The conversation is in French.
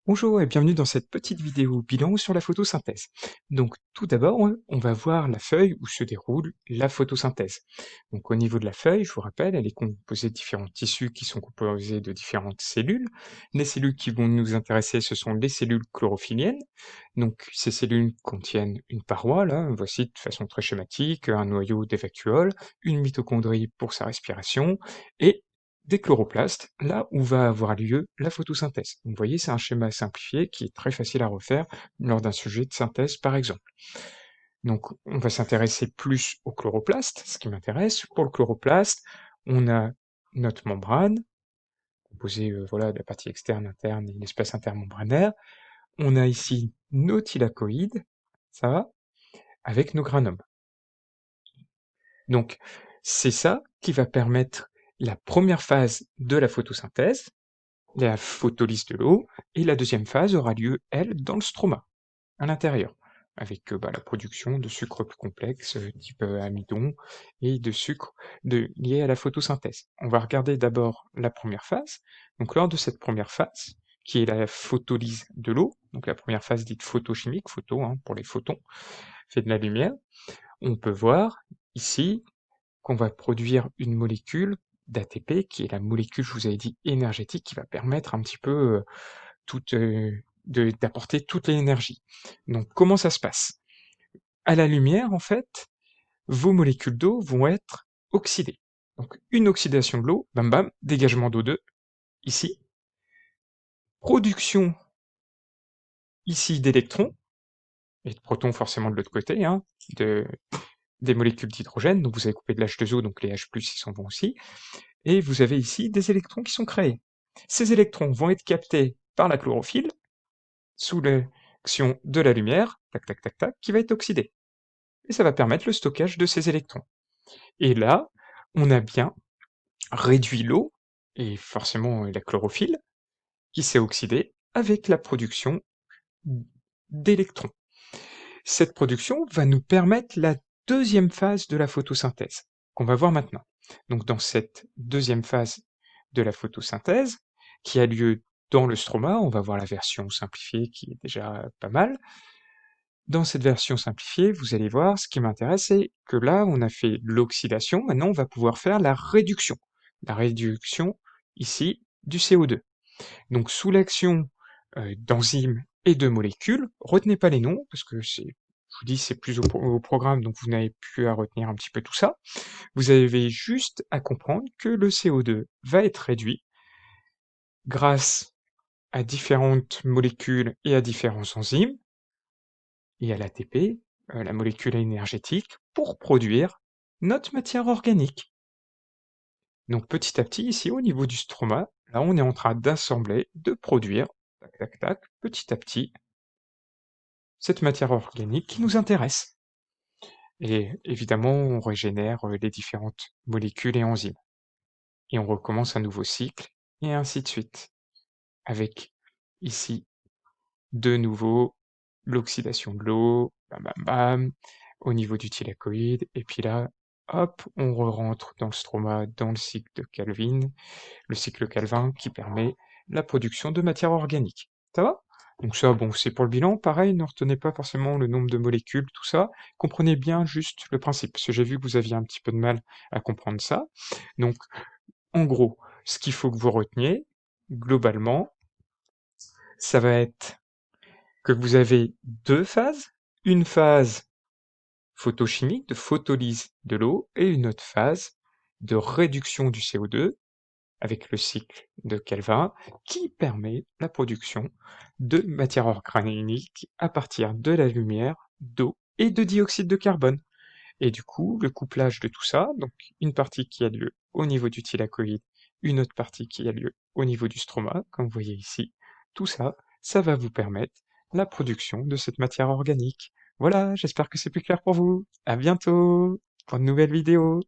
Bonjour et bienvenue dans cette petite vidéo bilan sur la photosynthèse. Donc tout d'abord, on va voir la feuille où se déroule la photosynthèse. Donc au niveau de la feuille, je vous rappelle, elle est composée de différents tissus qui sont composés de différentes cellules. Les cellules qui vont nous intéresser, ce sont les cellules chlorophylliennes. Donc ces cellules contiennent une paroi, là, voici de façon très schématique, un noyau des vacuoles, une mitochondrie pour sa respiration, et des chloroplastes, là où va avoir lieu la photosynthèse. Donc, vous voyez, c'est un schéma simplifié qui est très facile à refaire lors d'un sujet de synthèse, par exemple. Donc, on va s'intéresser plus au chloroplaste, ce qui m'intéresse. Pour le chloroplaste, on a notre membrane, composée voilà, de la partie externe, interne et l'espace intermembranaire. On a ici nos thylakoïdes, ça va, avec nos granums. Donc, c'est ça qui va permettre la première phase de la photosynthèse, la photolyse de l'eau, et la deuxième phase aura lieu, elle, dans le stroma, à l'intérieur, avec la production de sucres plus complexes, type amidon, et de sucres liés à la photosynthèse. On va regarder d'abord la première phase. Donc lors de cette première phase, qui est la photolyse de l'eau, donc la première phase dite photochimique, photo pour les photons, fait de la lumière, on peut voir ici qu'on va produire une molécule d'ATP, qui est la molécule, je vous avais dit, énergétique, qui va permettre un petit peu d'apporter toute l'énergie. Donc comment ça se passe? À la lumière, en fait, vos molécules d'eau vont être oxydées. Donc une oxydation de l'eau, bam bam, dégagement d'O2, ici, production ici d'électrons, et de protons forcément de l'autre côté, de, des molécules d'hydrogène, donc vous avez coupé de l'H2O, donc les H+, ils s'en vont aussi, et vous avez ici des électrons qui sont créés. Ces électrons vont être captés par la chlorophylle, sous l'action de la lumière, tac tac tac tac, qui va être oxydée. Et ça va permettre le stockage de ces électrons. Et là, on a bien réduit l'eau, et forcément la chlorophylle, qui s'est oxydée avec la production d'électrons. Cette production va nous permettre la deuxième phase de la photosynthèse, qu'on va voir maintenant. Donc dans cette deuxième phase de la photosynthèse, qui a lieu dans le stroma, on va voir la version simplifiée qui est déjà pas mal. Dans cette version simplifiée, vous allez voir, ce qui m'intéresse, c'est que là, on a fait l'oxydation, maintenant on va pouvoir faire la réduction. La réduction, ici, du CO2. Donc sous l'action d'enzymes et de molécules, retenez pas les noms, parce que je vous dis, c'est plus au programme, donc vous n'avez plus à retenir un petit peu tout ça. Vous avez juste à comprendre que le CO2 va être réduit grâce à différentes molécules et à différents enzymes, et à l'ATP, la molécule énergétique, pour produire notre matière organique. Donc petit à petit, ici au niveau du stroma, là on est en train d'assembler, de produire, tac tac tac, petit à petit, cette matière organique qui nous intéresse. Et évidemment, on régénère les différentes molécules et enzymes. Et on recommence un nouveau cycle, et ainsi de suite. Avec ici, de nouveau, l'oxydation de l'eau, bam bam bam, au niveau du thylakoïde, et puis là, hop, on re-rentre dans le stroma, dans le cycle de Calvin, le cycle Calvin qui permet la production de matière organique. Ça va? Donc ça, bon, c'est pour le bilan, pareil, ne retenez pas forcément le nombre de molécules, tout ça, comprenez bien juste le principe, parce que j'ai vu que vous aviez un petit peu de mal à comprendre ça. Donc, en gros, ce qu'il faut que vous reteniez, globalement, ça va être que vous avez deux phases, une phase photochimique, de photolyse de l'eau, et une autre phase de réduction du CO2, avec le cycle de Kelvin, qui permet la production de matière organique à partir de la lumière, d'eau et de dioxyde de carbone. Et du coup, le couplage de tout ça, donc une partie qui a lieu au niveau du thylakoïde, une autre partie qui a lieu au niveau du stroma, comme vous voyez ici, tout ça, ça va vous permettre la production de cette matière organique. Voilà, j'espère que c'est plus clair pour vous. À bientôt pour une nouvelle vidéo.